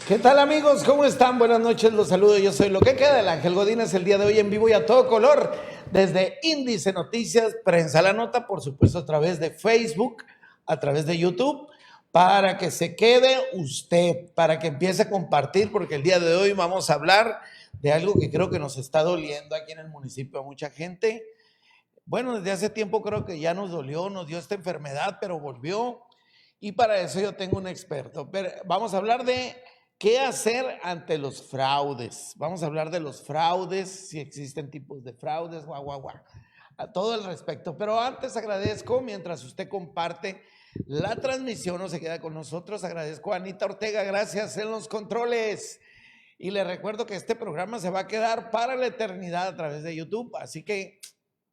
¿Qué tal, amigos? ¿Cómo están? Buenas noches, los saludo. Yo soy Lo que queda, el Ángel Godínez, el día de hoy en vivo y a todo color, desde Índice Noticias, Prensa La Nota, por supuesto a través de Facebook, a través de YouTube, para que se quede usted, para que empiece a compartir, porque el día de hoy vamos a hablar de algo que creo que nos está doliendo aquí en el municipio a mucha gente. Bueno, desde hace tiempo creo que ya nos dolió, nos dio esta enfermedad, pero volvió. Y para eso yo tengo un experto. Pero vamos a hablar de qué hacer ante los fraudes. Vamos a hablar de los fraudes, si existen tipos de fraudes, a todo el respecto. Pero antes agradezco, mientras usted comparte la transmisión o se queda con nosotros, agradezco a Anita Ortega, gracias en los controles. Y le recuerdo que este programa se va a quedar para la eternidad a través de YouTube, así que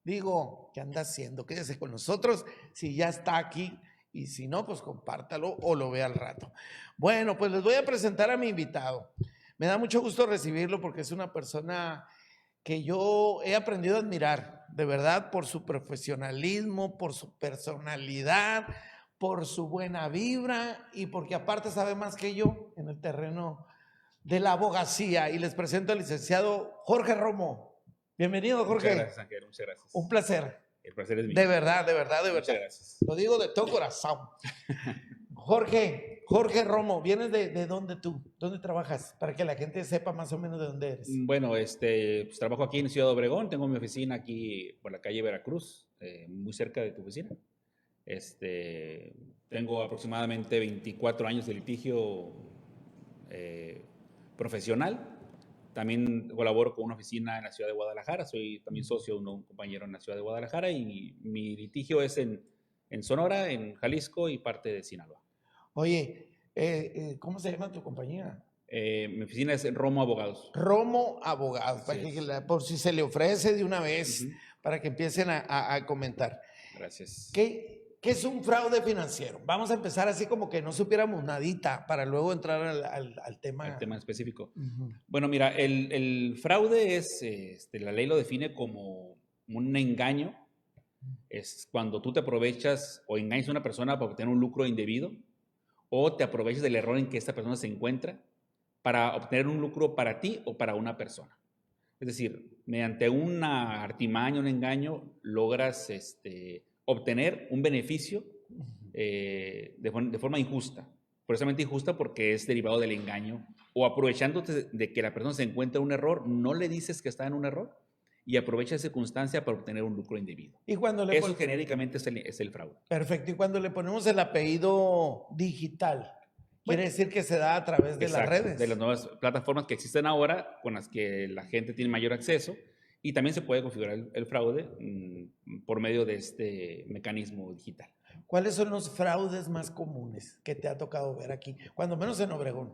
digo, ¿qué anda haciendo? Quédese con nosotros si ya está aquí y si no, pues compártalo o lo vea al rato. Bueno, pues les voy a presentar a mi invitado. Me da mucho gusto recibirlo porque es una persona que yo he aprendido a admirar, de verdad, por su profesionalismo, por su personalidad, por su buena vibra y porque aparte sabe más que yo en el terreno de la abogacía. Y les presento al licenciado Jorge Romo. Bienvenido, Jorge. Muchas gracias, Ángel, muchas gracias. Un placer. El placer es mío. De verdad, de verdad, de verdad. Muchas gracias. Lo digo de todo corazón. Jorge Romo, ¿vienes de dónde tú? ¿Dónde trabajas? Para que la gente sepa más o menos de dónde eres. Bueno, pues trabajo aquí en Ciudad Obregón, tengo mi oficina aquí por la calle Veracruz, muy cerca de tu oficina. Tengo aproximadamente 24 años de litigio profesional. También colaboro con una oficina en la ciudad de Guadalajara, soy también socio de un compañero en la ciudad de Guadalajara y mi litigio es en Sonora, en Jalisco y parte de Sinaloa. Oye, ¿cómo se llama tu compañía? Mi oficina es Romo Abogados. Romo Abogados, para que por si se le ofrece de una vez, para que empiecen a comentar. Gracias. ¿Qué es un fraude financiero? Vamos a empezar así como que no supiéramos nadita para luego entrar al tema. Al tema específico. Bueno, mira, el fraude es, la ley lo define como un engaño. Es cuando tú te aprovechas o engañas a una persona para obtener un lucro indebido o te aprovechas del error en que esta persona se encuentra para obtener un lucro para ti o para una persona. Es decir, mediante una artimaña, un engaño, logras obtener un beneficio de forma injusta. Precisamente injusta porque es derivado del engaño o aprovechándote de que la persona se encuentra en un error, no le dices que está en un error y aprovecha esa circunstancia para obtener un lucro indebido. Y cuando eso genéricamente es el fraude. Perfecto. Y cuando le ponemos el apellido digital, quiere decir que se da a través de las redes. De las nuevas plataformas que existen ahora, con las que la gente tiene mayor acceso, y también se puede configurar el fraude por medio de este mecanismo digital. ¿Cuáles son los fraudes más comunes que te ha tocado ver aquí, cuando menos en Obregón?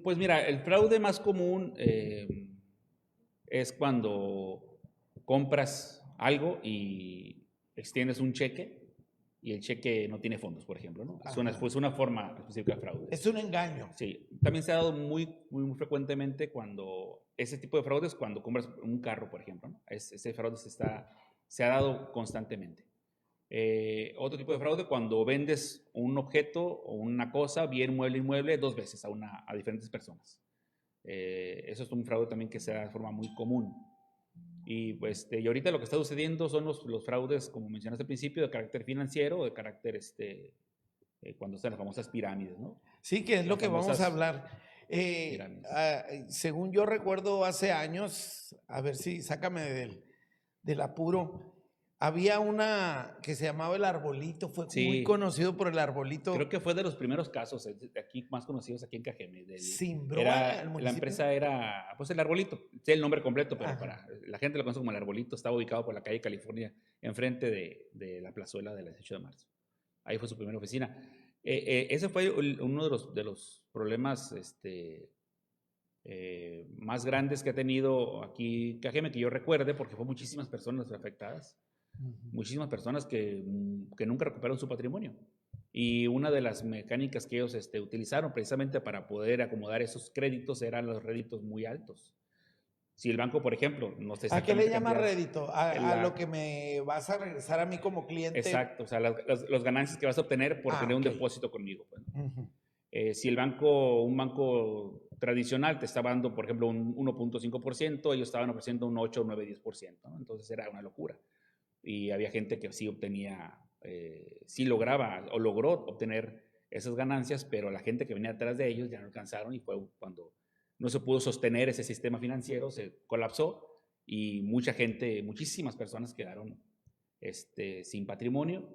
Pues mira, el fraude más común es cuando compras algo y extiendes un cheque y el cheque no tiene fondos, por ejemplo, ¿no? Es una forma específica de fraude. Es un engaño. Sí. También se ha dado muy frecuentemente cuando ese tipo de fraudes, cuando compras un carro, por ejemplo, ¿no? Ese fraude se ha dado constantemente. Otro tipo de fraude, cuando vendes un objeto o una cosa, bien mueble, inmueble, dos veces a diferentes personas. Eso es un fraude también que se da de forma muy común. Y ahorita lo que está sucediendo son los fraudes, como mencionaste al principio, de carácter financiero o de carácter, cuando están las famosas pirámides, ¿no? Sí, que es lo que vamos a hablar. Según yo recuerdo hace años, a ver si sácame del apuro, había una que se llamaba El Arbolito, fue muy conocido por El Arbolito. Creo que fue de los primeros casos aquí más conocidos aquí en Cajeme. Sin broma, la empresa era, pues El Arbolito, sé el nombre completo, pero para la gente lo conoce como El Arbolito. Estaba ubicado por la calle California, enfrente de la plazuela del 18 de marzo. Ahí fue su primera oficina. Ese fue uno de los problemas más grandes que ha tenido aquí Cajeme, que yo recuerde, porque fue muchísimas personas afectadas. Muchísimas personas que nunca recuperaron su patrimonio. Y una de las mecánicas que ellos utilizaron precisamente para poder acomodar esos créditos eran los réditos muy altos. Si el banco, por ejemplo, no sé. ¿A qué le llama rédito? A lo que me vas a regresar a mí como cliente. Exacto, o sea, los ganancias que vas a obtener por tener un depósito conmigo. Pues. Si un banco tradicional te estaba dando, por ejemplo, un 1.5%, ellos estaban ofreciendo un 8, 9, 10%, ¿no? Entonces era una locura. Y había gente que sí obtenía, sí lograba o logró obtener esas ganancias, pero la gente que venía atrás de ellos ya no alcanzaron y fue cuando no se pudo sostener ese sistema financiero, se colapsó y mucha gente, muchísimas personas quedaron sin patrimonio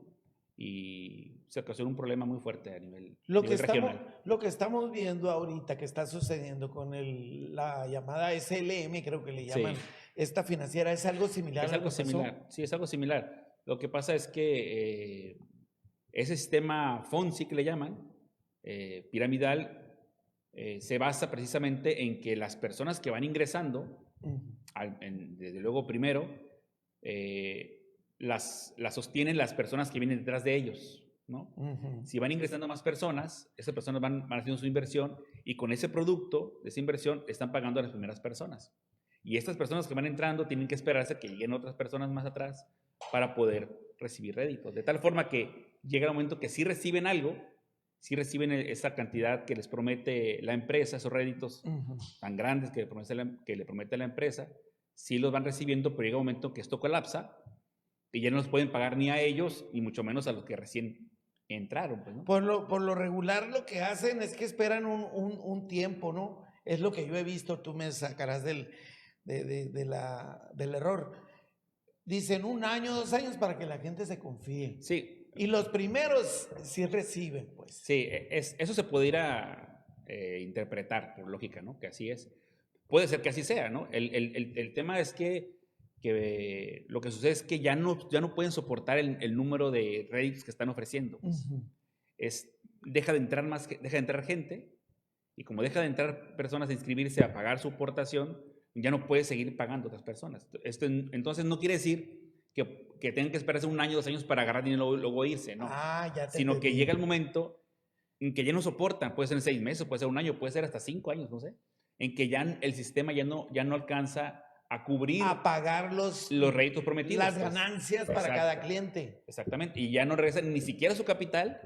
y se ocasionó un problema muy fuerte a nivel regional. Lo que estamos viendo ahorita que está sucediendo con la llamada SLM, creo que le llaman Sí. esta financiera, ¿es algo similar Es a lo algo que pasó? similar, sí, es algo similar. Lo que pasa es que ese sistema Fonzi que le llaman, piramidal, se basa precisamente en que las personas que van ingresando, desde luego primero, las sostienen las personas que vienen detrás de ellos, ¿no? Si van ingresando más personas, esas personas van haciendo su inversión y con ese producto de esa inversión están pagando a las primeras personas. Y estas personas que van entrando tienen que esperarse a que lleguen otras personas más atrás para poder recibir réditos. De tal forma que llega el momento que sí reciben algo, sí reciben esa cantidad que les promete la empresa, esos réditos tan grandes que le promete la empresa, sí los van recibiendo, pero llega un momento que esto colapsa y ya no los pueden pagar ni a ellos, ni mucho menos a los que recién entraron. Pues, ¿no? Por lo regular lo que hacen es que esperan un tiempo, ¿no? Es lo que yo he visto, tú me sacarás del error. Dicen 1 año, 2 años para que la gente se confíe. Sí. Y los primeros sí reciben, pues. Sí, eso se puede ir a interpretar por lógica, ¿no? Que así es. Puede ser que así sea, ¿no? El tema es que lo que sucede es que ya no pueden soportar el número de réditos que están ofreciendo. Pues. Deja de entrar gente, y como deja de entrar personas a inscribirse a pagar su aportación, ya no puede seguir pagando a otras personas. Entonces no quiere decir que tengan que esperarse 1 año, 2 años para agarrar dinero y luego irse, ¿no? Sino que llega el momento en que ya no soportan, puede ser en 6 meses, puede ser 1 año, puede ser hasta 5 años, no sé, en que ya el sistema ya no alcanza a cubrir, a pagar los réditos prometidos. Las ganancias pues, para cada cliente. Exactamente, y ya no regresan ni siquiera su capital,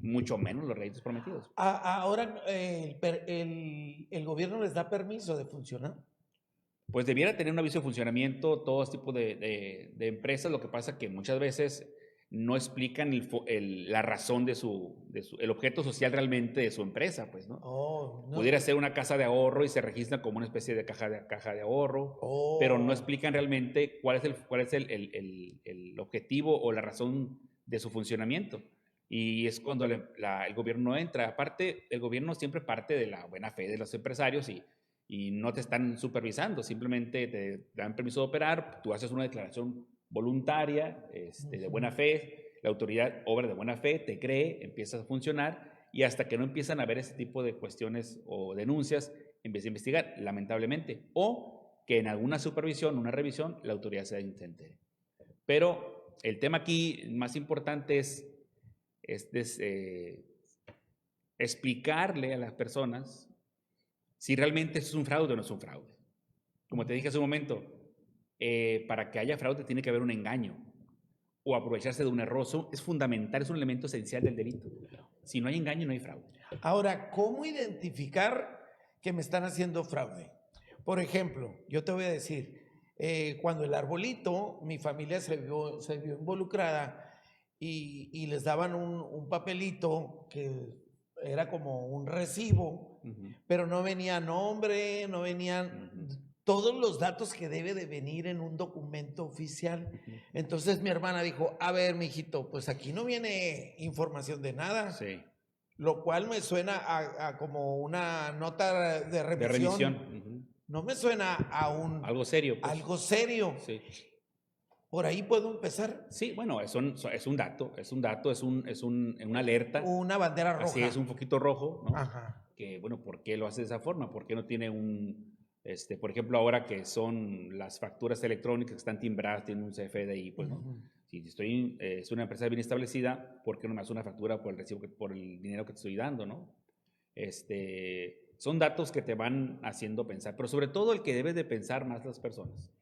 mucho menos los réditos prometidos. Ahora, ¿el gobierno les da permiso de funcionar? Pues debiera tener un aviso de funcionamiento todo este tipo de empresas, lo que pasa que muchas veces no explican la razón el objeto social realmente de su empresa, pues, ¿no? No. Pudiera ser una casa de ahorro y se registra como una especie de caja de ahorro, pero no explican realmente cuál es el objetivo o la razón de su funcionamiento. Y es cuando el gobierno entra. Aparte, el gobierno siempre parte de la buena fe de los empresarios y no te están supervisando, simplemente te dan permiso de operar, tú haces una declaración voluntaria, de buena fe, la autoridad obra de buena fe, te cree, empiezas a funcionar y hasta que no empiezan a ver ese tipo de cuestiones o denuncias, empieza a investigar, lamentablemente, o que en alguna supervisión, una revisión, la autoridad se entere. Pero el tema aquí más importante es explicarle a las personas si realmente eso es un fraude o no es un fraude. Como te dije hace un momento, para que haya fraude tiene que haber un engaño o aprovecharse de un error. Eso es fundamental, es un elemento esencial del delito. Si no hay engaño, no hay fraude. Ahora, ¿cómo identificar que me están haciendo fraude? Por ejemplo, yo te voy a decir, cuando el arbolito, mi familia se vio involucrada y les daban un papelito que era como un recibo, pero no venía nombre, no venían todos los datos que debe de venir en un documento oficial. Entonces mi hermana dijo, a ver, mijito, pues aquí no viene información de nada. Sí. Lo cual me suena a como una nota de remisión. No me suena a algo serio. Pues. Algo serio. Sí. ¿Por ahí puedo empezar? Sí, bueno, es un dato, es una alerta. Una bandera roja. Así es, un foquito rojo, ¿no? Ajá. Que, bueno, ¿por qué lo hace de esa forma? ¿Por qué no tiene por ejemplo, ahora que son las facturas electrónicas que están timbradas, tienen un CFDI, pues, ¿no? Si es una empresa bien establecida, ¿por qué no me hace una factura por el dinero que te estoy dando, no? Son datos que te van haciendo pensar, pero sobre todo el que debes de pensar más las personas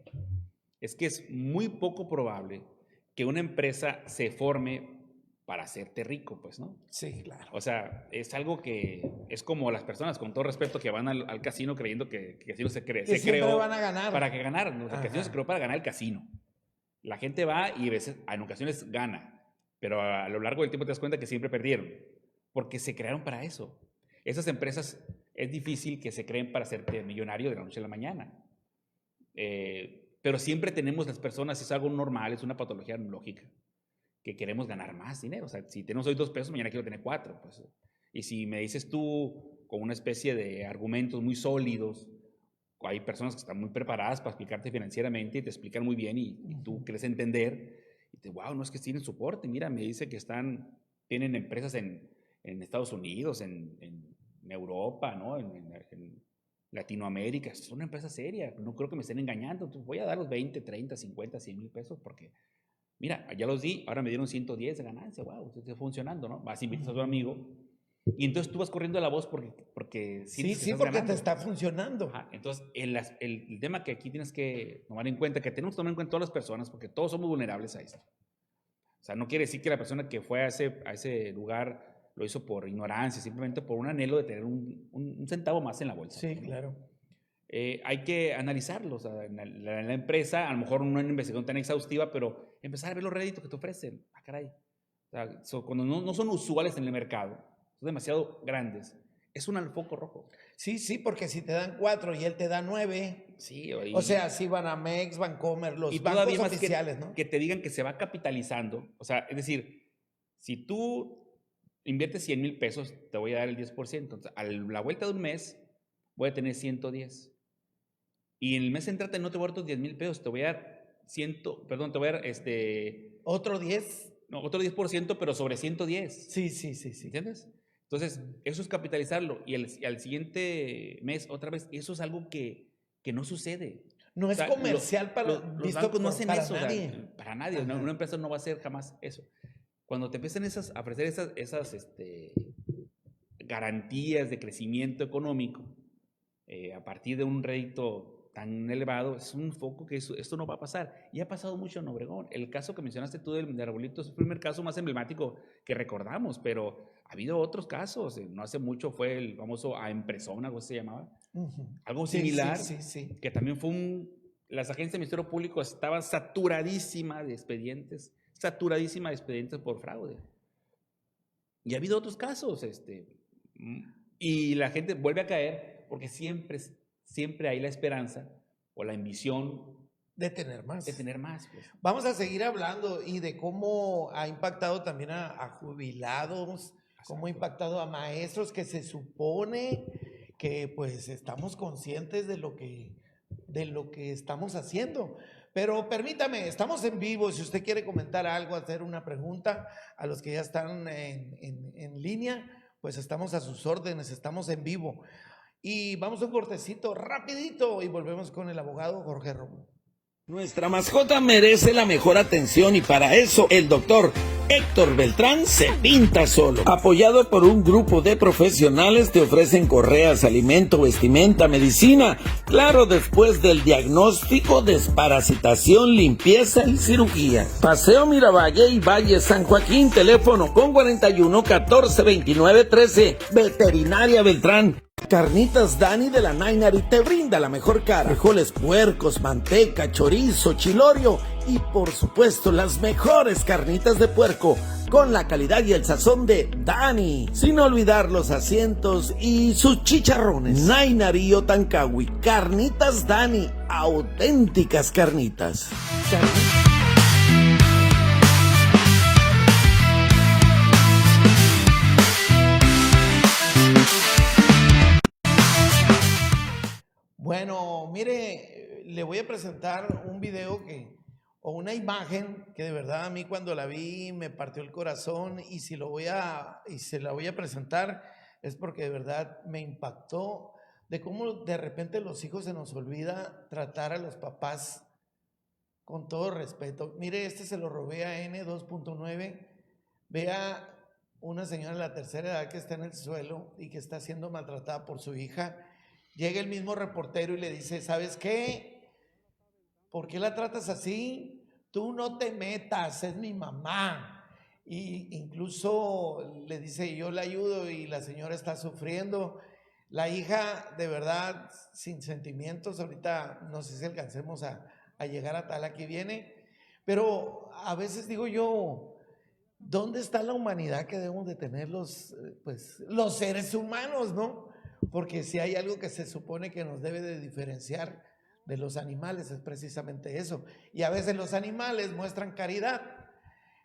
es que es muy poco probable que una empresa se forme para hacerte rico, pues, ¿no? Sí, claro. O sea, es algo que es como las personas, con todo respeto, que van al casino creyendo que el casino se siempre creó van a ganar. para que ganaran. ¿No? El Ajá. casino se creó para ganar el casino. La gente va y a veces, en ocasiones gana, pero a lo largo del tiempo te das cuenta que siempre perdieron, porque se crearon para eso. Esas empresas es difícil que se creen para hacerte millonario de la noche a la mañana. Pero siempre tenemos las personas, es algo normal, es una patología lógica, que queremos ganar más dinero. O sea, si tenemos hoy 2 pesos, mañana quiero tener 4. Pues. Y si me dices tú con una especie de argumentos muy sólidos, hay personas que están muy preparadas para explicarte financieramente y te explican muy bien y tú crees entender y te wow, no es que tienen soporte. Mira, me dice que tienen empresas en Estados Unidos, en Europa, ¿no? En Latinoamérica. Es una empresa seria, no creo que me estén engañando. Entonces voy a dar los 20, 30, 50, 100 mil pesos porque, mira, ya los di, ahora me dieron 110 de ganancia. Wow, está funcionando, ¿no? Vas, invitas a tu amigo y entonces tú vas corriendo la voz porque sí, porque ganando. te está funcionando. Ajá, entonces, el tema que aquí tienes que tomar en cuenta, que tenemos que tomar en cuenta todas las personas, porque todos somos vulnerables a esto. O sea, no quiere decir que la persona que fue a ese lugar lo hizo por ignorancia, simplemente por un anhelo de tener un centavo más en la bolsa. Sí, ¿no? claro. Hay que analizarlo. O sea, en la empresa, a lo mejor no una investigación tan exhaustiva, pero empezar a ver los réditos que te ofrecen. Ah, caray. O sea, cuando no son usuales en el mercado, son demasiado grandes, es un foco rojo. Sí, porque si te dan 4 y él te da 9, sí, o sea, si Banamex, Bancomer, los bancos oficiales, ¿no? Que te digan que se va capitalizando. O sea, es decir, si tú inviertes 100 mil pesos, te voy a dar el 10%. Entonces, a la vuelta de un mes, voy a tener 110. Y en el mes entrante no te voy a dar tus 10 mil pesos, te voy a dar te voy a dar ¿Otro 10? No, otro 10%, pero sobre 110. Sí. ¿Entiendes? Entonces, eso es capitalizarlo. Y al siguiente mes, otra vez, eso es algo que no sucede. No es comercial los bancos no hacen para eso. nadie. O sea, para nadie. Una empresa no va a hacer jamás eso. Cuando te empiezan a ofrecer esas garantías de crecimiento económico a partir de un rédito tan elevado, es un foco que esto no va a pasar. Y ha pasado mucho en Obregón. El caso que mencionaste tú del arbolito es el primer caso más emblemático que recordamos, pero ha habido otros casos. No hace mucho fue el famoso Aempresón, algo se llamaba. Algo similar, sí. Que también fue las agencias del Ministerio Público estaban saturadísimas de expedientes por fraude. Y ha habido otros casos, y la gente vuelve a caer porque siempre hay la esperanza o la ambición de tener más. Pues. Vamos a seguir hablando y de cómo ha impactado también a jubilados, cómo ha impactado a maestros que se supone que pues estamos conscientes de lo que estamos haciendo. Pero permítame, estamos en vivo, si usted quiere comentar algo, hacer una pregunta a los que ya están en línea, pues estamos a sus órdenes, estamos en vivo. Y vamos a un cortecito rapidito y volvemos con el abogado Jorge Romo. Nuestra mascota merece la mejor atención y para eso el doctor Héctor Beltrán se pinta solo. Apoyado por un grupo de profesionales te ofrecen correas, alimento, vestimenta, medicina. Claro, después del diagnóstico, desparasitación, limpieza y cirugía. Paseo Miravalle y Valle San Joaquín, teléfono con 41 14 29 13. Veterinaria Beltrán. Carnitas Dani de la Nainari te brinda la mejor cara. Frijoles puercos, manteca, chorizo, chilorio y por supuesto las mejores carnitas de puerco con la calidad y el sazón de Dani. Sin olvidar los asientos y sus chicharrones. Nainari o Tancahui, Carnitas Dani, auténticas carnitas. Bueno, mire, le voy a presentar un video o una imagen que de verdad a mí cuando la vi me partió el corazón y se la voy a presentar es porque de verdad me impactó de cómo de repente los hijos se nos olvida tratar a los papás con todo respeto. Mire, se lo robé a N2.9. Vea una señora de la tercera edad que está en el suelo y que está siendo maltratada por su hija. Llega el mismo reportero y le dice, ¿sabes qué? ¿Por qué la tratas así? Tú no te metas, es mi mamá. Y incluso le dice, yo le ayudo y la señora está sufriendo. La hija, de verdad, sin sentimientos, ahorita no sé si alcancemos a llegar a tal, aquí viene, pero a veces digo yo, ¿dónde está la humanidad que debemos de tener los seres humanos, no? Porque si hay algo que se supone que nos debe de diferenciar de los animales, es precisamente eso. Y a veces los animales muestran caridad.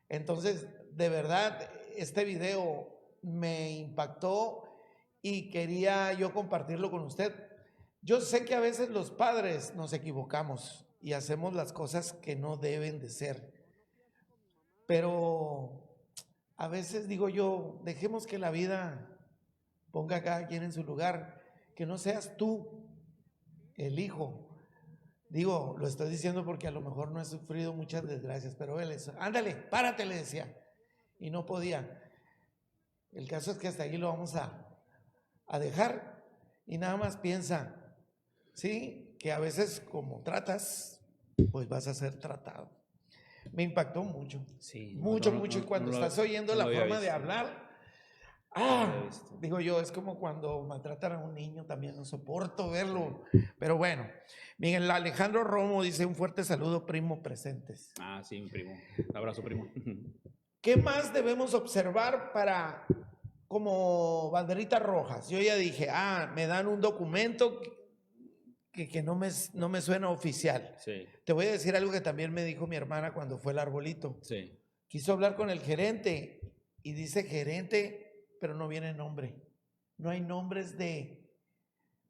Entonces, de verdad, este video me impactó y quería yo compartirlo con usted. Yo sé que a veces los padres nos equivocamos y hacemos las cosas que no deben de ser, pero a veces digo yo, dejemos que la vida ponga a cada quien en su lugar, que no seas tú el hijo. Digo, lo estoy diciendo porque a lo mejor no he sufrido muchas desgracias, pero él es, ándale, párate, le decía, y no podía. El caso es que hasta aquí lo vamos a dejar y nada más piensa, sí, que a veces como tratas, pues vas a ser tratado. Me impactó mucho, Sí, mucho, y cuando estás oyendo la forma de hablar, digo yo, es como cuando maltratan a un niño, también no soporto verlo, pero bueno. Miguel Alejandro Romo dice, un fuerte saludo, primo, presentes. Sí, mi primo, un abrazo, primo. ¿Qué más debemos observar para como banderitas rojas? Yo ya dije, me dan un documento que no me suena oficial. Sí. Te voy a decir algo que también me dijo mi hermana cuando fue el arbolito. Sí. Quiso hablar con el gerente y dice gerente, pero no viene nombre. No hay nombres de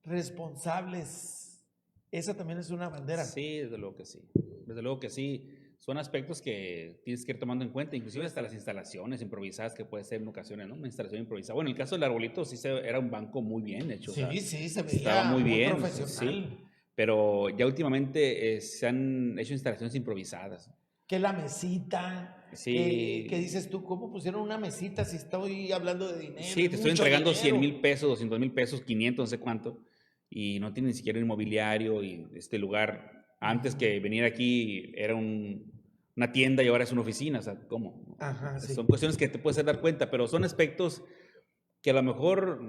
responsables. Esa también es una bandera. Sí, desde luego que sí. Desde luego que sí. Son aspectos que tienes que ir tomando en cuenta, inclusive hasta las instalaciones improvisadas que puede ser en ocasiones, ¿no? Una instalación improvisada. Bueno, en el caso del arbolito era un banco muy bien hecho. Sí, o sea, sí, se veía estaba muy bien, profesional. Sí, pero ya últimamente se han hecho instalaciones improvisadas. Que la mesita, sí. que dices tú, ¿cómo pusieron una mesita si estoy hablando de dinero? Sí, te estoy entregando 100,000 pesos, 200,000 pesos, 500, no sé cuánto, y no tiene ni siquiera un inmobiliario, y este lugar, antes que venir aquí, era una tienda y ahora es una oficina, o sea, ¿cómo? Ajá, sí. Son cuestiones que te puedes dar cuenta, pero son aspectos que a lo mejor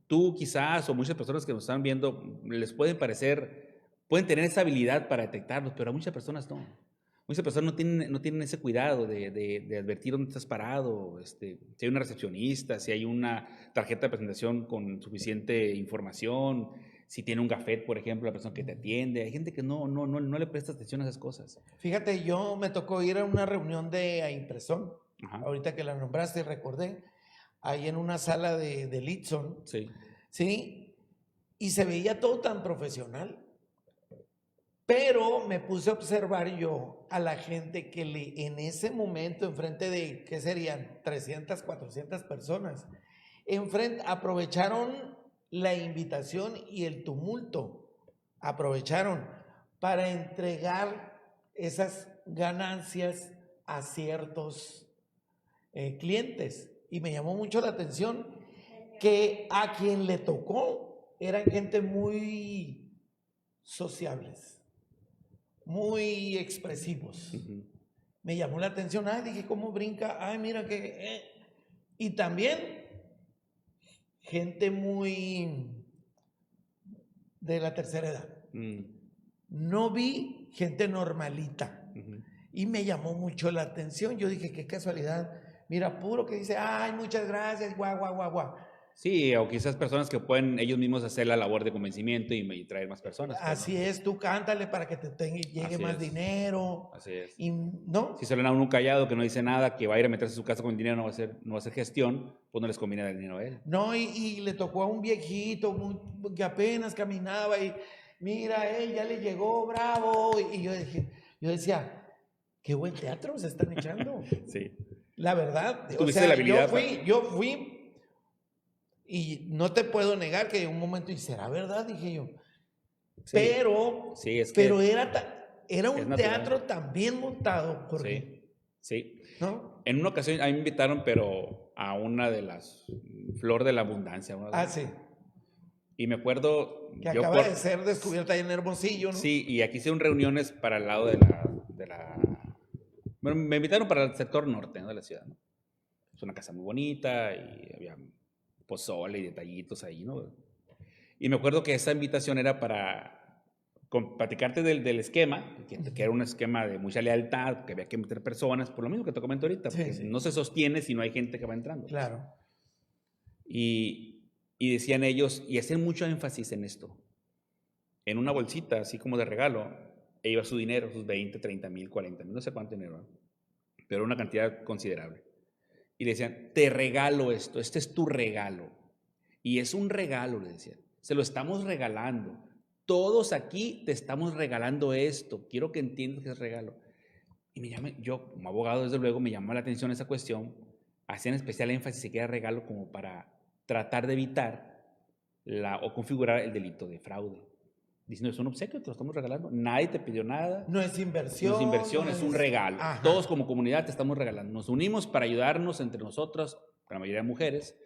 tú quizás o muchas personas que nos están viendo les pueden tener esa habilidad para detectarlos, pero a muchas personas no. Muchas personas no tienen ese cuidado de advertir dónde estás parado, si hay una recepcionista, si hay una tarjeta de presentación con suficiente información, si tiene un gafet, por ejemplo, la persona que te atiende. Hay gente que no le presta atención a esas cosas. Fíjate, yo me tocó ir a una reunión de impresión, Ajá. ahorita que la nombraste, recordé, ahí en una sala de Litson. Sí. Sí, y se veía todo tan profesional. Pero me puse a observar yo a la gente que en ese momento, enfrente de, ¿qué serían? 300, 400 personas, aprovecharon la invitación y el tumulto, aprovecharon para entregar esas ganancias a ciertos clientes. Y me llamó mucho la atención que a quien le tocó eran gente muy sociables, muy expresivos. Uh-huh. Me llamó la atención, dije, ¿cómo brinca? Mira que... Y también gente muy de la tercera edad. No vi gente normalita. Uh-huh. Y me llamó mucho la atención. Yo dije, qué casualidad. Mira, puro que dice, muchas gracias, guau. Sí, o quizás personas que pueden ellos mismos hacer la labor de convencimiento y traer más personas. Así es, tú cántale para que llegue más dinero. Así es. Y, ¿no? Si se le da a uno callado que no dice nada, que va a ir a meterse a su casa con el dinero, no va a hacer gestión, pues no les conviene dar dinero a él. No, y le tocó a un viejito que apenas caminaba y mira, ya le llegó, bravo. Y yo decía, qué buen teatro se están echando. Sí. La verdad. ¿Tuviste la habilidad? Yo fui. Y no te puedo negar que en un momento, ¿y será verdad? Dije yo. Sí, pero era un teatro tan bien montado. Porque, sí. ¿no? En una ocasión a mí me invitaron, pero a una de las Flor de la Abundancia. Sí. Y me acuerdo... Que acaba de ser descubierta ahí en Hermosillo, ¿no? Sí, y aquí hicieron reuniones para el lado Bueno, me invitaron para el sector norte, ¿no?, de la ciudad, ¿no? Es una casa muy bonita y había pozole y detallitos ahí, ¿no? Y me acuerdo que esa invitación era para platicarte del esquema, que era un esquema de mucha lealtad, que había que meter personas, por lo mismo que te comento ahorita, porque Sí. no se sostiene si no hay gente que va entrando. Claro. Y decían ellos, y hacen mucho énfasis en esto, en una bolsita, así como de regalo, e iba su dinero, sus 20, 30 mil, 40 mil, no sé cuánto dinero, pero una cantidad considerable. Y le decían, te regalo esto, este es tu regalo. Y es un regalo, le decían, se lo estamos regalando. Todos aquí te estamos regalando esto, quiero que entiendas que es regalo. Y yo como abogado, desde luego, me llamó la atención esa cuestión, hacían especial énfasis que era regalo como para tratar de evitar o configurar el delito de fraude. Diciendo, es un obsequio, te lo estamos regalando, nadie te pidió nada. No es inversión. No es inversión, es un regalo. Ajá. Todos como comunidad te estamos regalando. Nos unimos para ayudarnos entre nosotros, la mayoría de mujeres,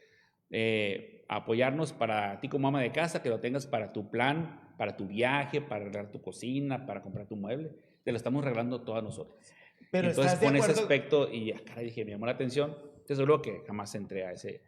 a apoyarnos para ti como ama de casa, que lo tengas para tu plan, para tu viaje, para arreglar tu cocina, para comprar tu mueble. Te lo estamos regalando todas nosotras. Pero entonces, ¿estás de con ese acuerdo? aspecto, y caray, dije, me llamó la atención. Desde luego que jamás entré a ese.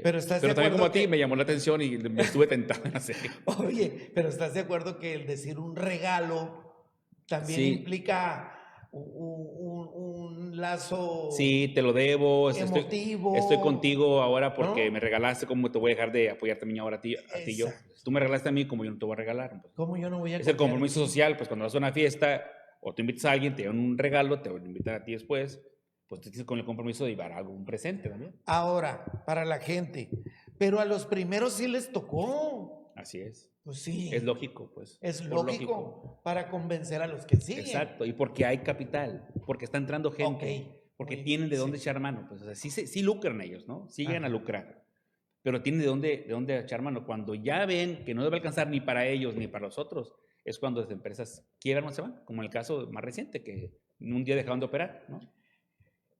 Pero estás de también acuerdo como a ti, que- me llamó la atención y me estuve tentado en hacerlo. Oye, pero ¿estás de acuerdo que el decir un regalo también Sí. implica un lazo Sí, te lo debo. emotivo? Estoy contigo ahora porque ¿no? me regalaste. ¿Cómo te voy a dejar de apoyar también ahora a ti yo? Exacto. Tú me regalaste a mí, como yo no te voy a regalar. Pues. ¿Cómo yo no voy a Es el confiar en compromiso ti? social, pues cuando vas a una fiesta o tú invitas a alguien, te dan un regalo, te van a invitar a ti después, pues te tienes con el compromiso de llevar algo, un presente también. Ahora, para la gente, pero a los primeros sí les tocó. Así es. Pues sí. Es lógico, pues. Es por lógico para convencer a los que siguen. Exacto, y porque hay capital, porque está entrando gente, Ok, porque muy tienen de bien, dónde sí. echar mano. Pues, o sea, sí lucran ellos, ¿no? Sí llegan a Ajá. lucrar, pero tienen de dónde echar mano. Cuando ya ven que no debe alcanzar ni para ellos ni para los otros, es cuando las empresas quiebran o se van, como en el caso más reciente, que un día dejaron de operar, ¿no?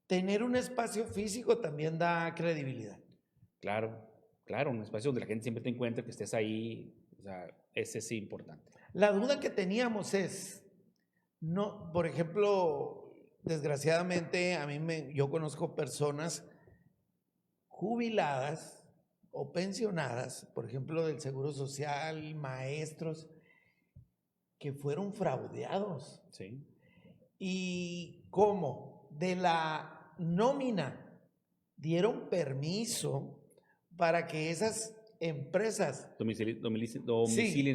Tener un espacio físico también da credibilidad. Claro, un espacio donde la gente siempre te encuentre, que estés ahí, o sea, ese es importante. La duda que teníamos es, no, por ejemplo, desgraciadamente yo conozco personas jubiladas o pensionadas, por ejemplo, del Seguro Social, maestros, que fueron fraudeados. Sí. ¿Y cómo? De la nómina dieron permiso para que esas empresas Domicilien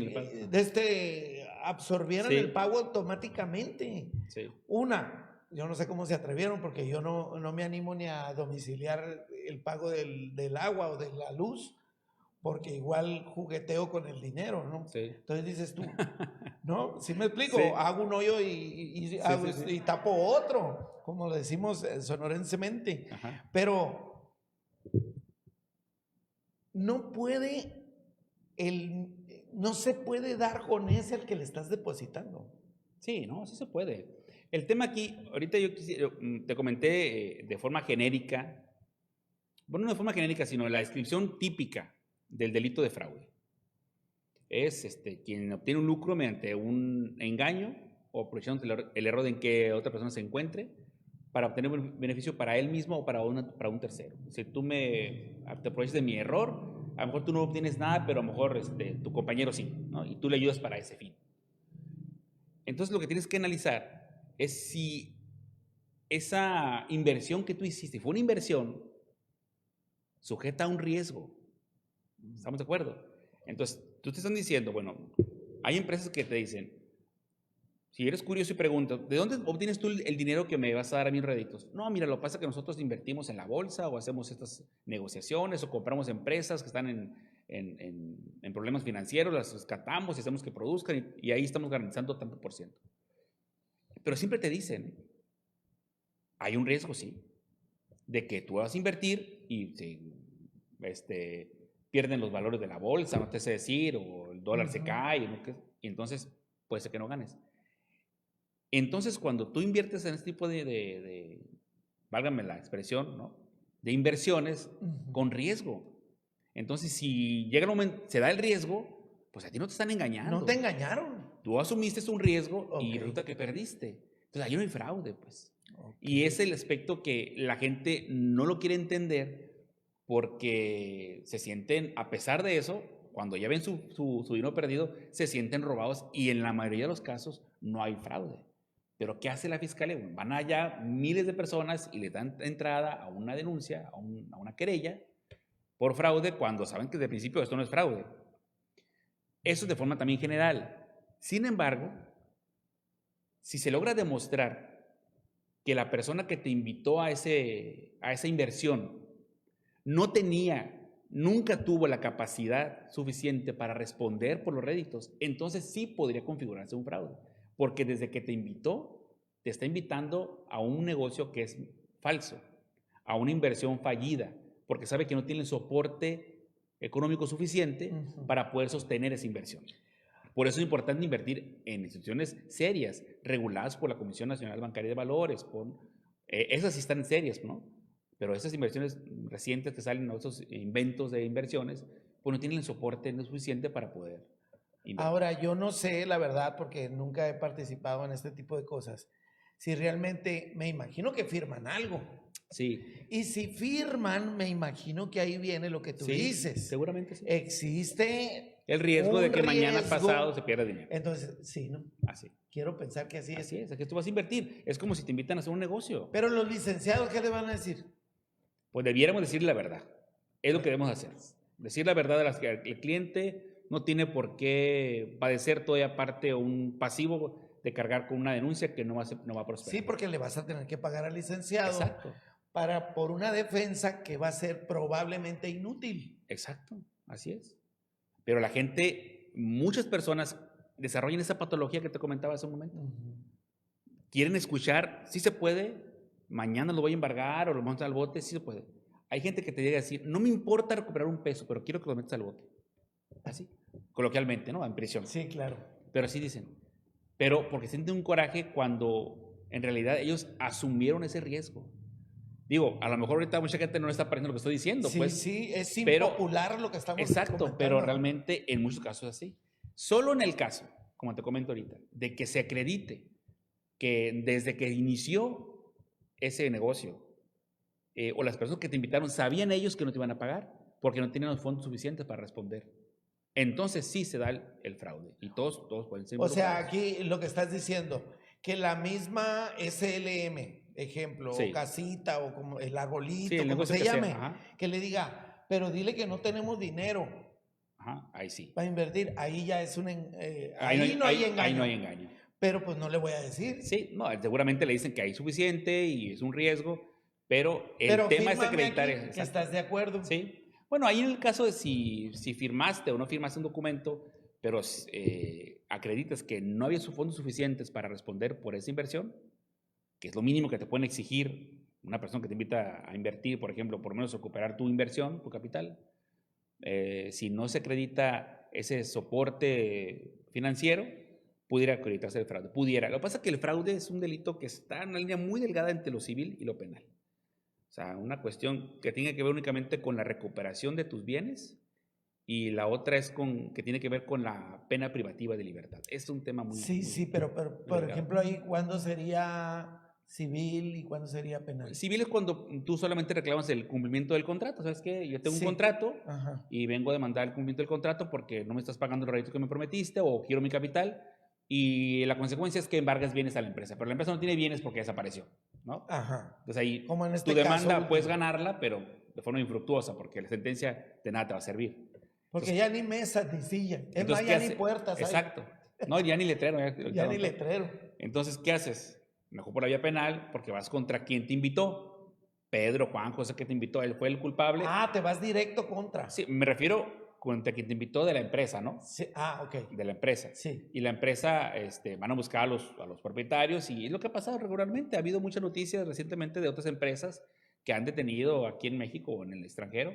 el pago. absorbieran Sí. el pago automáticamente. Sí. Yo no sé cómo se atrevieron porque yo no me animo ni a domiciliar el pago del agua o de la luz, porque igual jugueteo con el dinero, ¿no? Sí. Entonces dices tú, ¿no? ¿Sí me explico? Sí. Hago un hoyo y tapo otro, como lo decimos sonorensemente. Ajá. Pero no se puede dar con ese al que le estás depositando. Sí, no, sí se puede. El tema aquí, ahorita te comenté de forma genérica, bueno, no de forma genérica, sino la descripción típica del delito de fraude. Es quien obtiene un lucro mediante un engaño o aprovechando el error en que otra persona se encuentre para obtener un beneficio para él mismo o para un tercero. Si tú te aprovechas de mi error, a lo mejor tú no obtienes nada, pero a lo mejor tu compañero sí, ¿no? Y tú le ayudas para ese fin. Entonces lo que tienes que analizar es si esa inversión que tú hiciste fue una inversión sujeta a un riesgo. ¿Estamos de acuerdo? Entonces, tú te están diciendo, bueno, hay empresas que te dicen, si eres curioso y preguntas, ¿de dónde obtienes tú el dinero que me vas a dar a mis réditos? No, mira, lo que pasa es que nosotros invertimos en la bolsa o hacemos estas negociaciones o compramos empresas que están en problemas financieros, las rescatamos y hacemos que produzcan y ahí estamos garantizando tanto por ciento. Pero siempre te dicen, hay un riesgo, sí, de que tú vas a invertir y pierden los valores de la bolsa, no te sé decir, o el dólar se cae, y entonces puede ser que no ganes. Entonces, cuando tú inviertes en este tipo válgame la expresión, ¿no?, de inversiones con riesgo. Entonces, si llega el momento, se da el riesgo, pues a ti no te están engañando. No te engañaron. Tú asumiste un riesgo y Ok. resulta que perdiste. Entonces, ahí no hay fraude, pues. Ok. Y es el aspecto que la gente no lo quiere entender porque se sienten, a pesar de eso, cuando ya ven su dinero perdido, se sienten robados y en la mayoría de los casos no hay fraude. Pero ¿qué hace la fiscalía? Bueno, van allá miles de personas y le dan entrada a una denuncia, a una querella por fraude cuando saben que desde el principio esto no es fraude. Eso es de forma también general. Sin embargo, si se logra demostrar que la persona que te invitó a esa inversión nunca tuvo la capacidad suficiente para responder por los réditos, entonces sí podría configurarse un fraude. Porque desde que te invitó, te está invitando a un negocio que es falso, a una inversión fallida, porque sabe que no tiene el soporte económico suficiente para poder sostener esa inversión. Por eso es importante invertir en instituciones serias, reguladas por la Comisión Nacional Bancaria de Valores. Esas sí están serias, ¿no? Pero esas inversiones recientes que salen, esos inventos de inversiones, pues no tienen el soporte suficiente para poder invertir. Ahora, yo no sé, la verdad, porque nunca he participado en este tipo de cosas, si realmente, me imagino que firman algo. Sí. Y si firman, me imagino que ahí viene lo que tú dices. Seguramente sí. Existe el riesgo de que mañana riesgo. Pasado se pierda dinero. Entonces, sí, ¿no? Así. Quiero pensar que así es. Así es que tú vas a invertir. Es como si te invitan a hacer un negocio. Pero los licenciados, ¿qué le van a decir? Pues debiéramos decirle la verdad. Es lo que debemos hacer. Decir la verdad a el cliente no tiene por qué padecer todavía parte o un pasivo de cargar con una denuncia que no va a prosperar. Sí, porque le vas a tener que pagar al licenciado. Exacto. Por una defensa que va a ser probablemente inútil. Exacto, así es. Pero la gente, muchas personas desarrollan esa patología que te comentaba hace un momento. Quieren escuchar, sí se puede, mañana lo voy a embargar o lo vamos a meter al bote, sí se puede. Hay gente que te llega a decir, no me importa recuperar un peso, pero quiero que lo metas al bote. Así, coloquialmente, ¿no? En prisión. Sí, claro. Pero así dicen. Pero porque sienten un coraje cuando en realidad ellos asumieron ese riesgo. Digo, a lo mejor ahorita mucha gente no le está pareciendo lo que estoy diciendo. Sí, pues, sí, es impopular lo que estamos exacto, comentando. pero realmente en muchos casos es así. Solo en el caso, como te comento ahorita, de que se acredite que desde que inició ese negocio o las personas que te invitaron sabían ellos que no te iban a pagar porque no tenían los fondos suficientes para responder. Entonces sí se da el fraude y todos pueden ser. O sea, aquí lo que estás diciendo, que la misma SLM, ejemplo, sí. o casita, o como el arbolito, sí, el como se llame, ajá. que le diga, pero dile que no tenemos dinero. Ajá, ahí sí. Para invertir, ahí ya es un... ahí no hay engaño. Ahí no hay engaño. Pero pues no le voy a decir. Sí, no, seguramente le dicen que hay suficiente y es un riesgo, pero el tema es acreditar aquí que estás de acuerdo. Sí. Bueno, ahí en el caso de si firmaste o no firmaste un documento, pero acreditas que no había fondos suficientes para responder por esa inversión, que es lo mínimo que te pueden exigir una persona que te invita a invertir, por ejemplo, por lo menos recuperar tu inversión, tu capital. Si no se acredita ese soporte financiero, pudiera acreditarse el fraude. Pudiera. Lo que pasa es que el fraude es un delito que está en una línea muy delgada entre lo civil y lo penal. O sea, una cuestión que tiene que ver únicamente con la recuperación de tus bienes y la otra es que tiene que ver con la pena privativa de libertad. Es un tema muy... Sí, muy, sí, pero por ejemplo ahí, ¿cuándo sería civil y cuándo sería penal? Civil es cuando tú solamente reclamas el cumplimiento del contrato. ¿Sabes qué? Yo tengo un contrato y vengo a demandar el cumplimiento del contrato porque no me estás pagando los réditos que me prometiste o quiero mi capital y la consecuencia es que embargas bienes a la empresa, pero la empresa no tiene bienes porque desapareció, ¿no? Ajá. Entonces ahí como en este tu demanda caso, puedes ganarla, pero de forma infructuosa porque la sentencia de nada te va a servir. Porque Entonces, ya ni mesas ni sillas, es más, ya ni puertas hay. Exacto. No, ya ni letrero. Ya ni letrero. Entonces, ¿qué haces? Mejor por la vía penal porque vas contra quien te invitó. Pedro, Juan, José que te invitó, él fue el culpable. Ah, te vas directo contra. Sí, me refiero contra quien te invitó de la empresa, ¿no? Sí. Ok. De la empresa. Sí. Y la empresa van a buscar a los propietarios y es lo que ha pasado regularmente. Ha habido muchas noticias recientemente de otras empresas que han detenido aquí en México o en el extranjero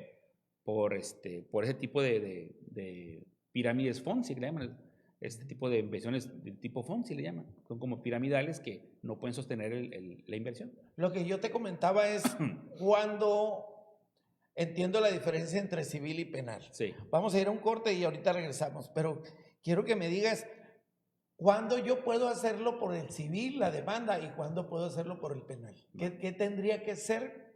por ese tipo de pirámides Fonsi, que le llaman, este tipo de inversiones de tipo Fonsi le llaman. Son como piramidales que no pueden sostener la inversión. Lo que yo te comentaba es cuando entiendo la diferencia entre civil y penal. Sí. Vamos a ir a un corte y ahorita regresamos, pero quiero que me digas ¿cuándo yo puedo hacerlo por el civil, la demanda, y cuándo puedo hacerlo por el penal? ¿Qué tendría que ser?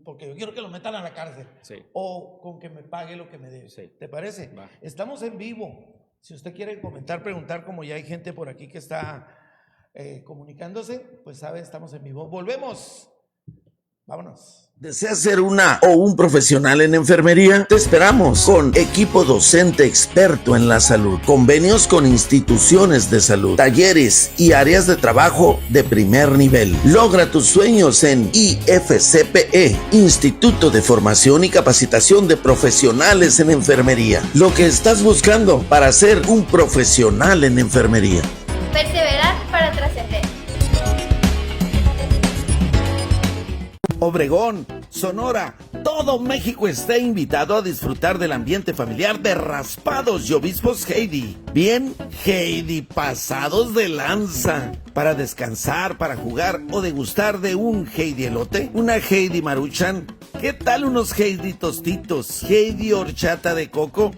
Porque yo quiero que lo metan a la cárcel. Sí. O con que me pague lo que me debe. Sí. ¿Te parece? Va. Estamos en vivo. Si usted quiere comentar, preguntar, como ya hay gente por aquí que está comunicándose, pues sabe, estamos en vivo. Volvemos. Vámonos. ¿Deseas ser una o un profesional en enfermería? Te esperamos con equipo docente experto en la salud, convenios con instituciones de salud, talleres y áreas de trabajo de primer nivel. Logra tus sueños en IFCPE, Instituto de Formación y Capacitación de Profesionales en Enfermería. Lo que estás buscando para ser un profesional en enfermería. Perseverar para trascender. Obregón, Sonora, todo México está invitado a disfrutar del ambiente familiar de Raspados y Obispos Heidi. Bien, Heidi, pasados de lanza. Para descansar, para jugar o degustar de un Heidi elote, una Heidi maruchan. ¿Qué tal unos Heidi tostitos, Heidi horchata de coco?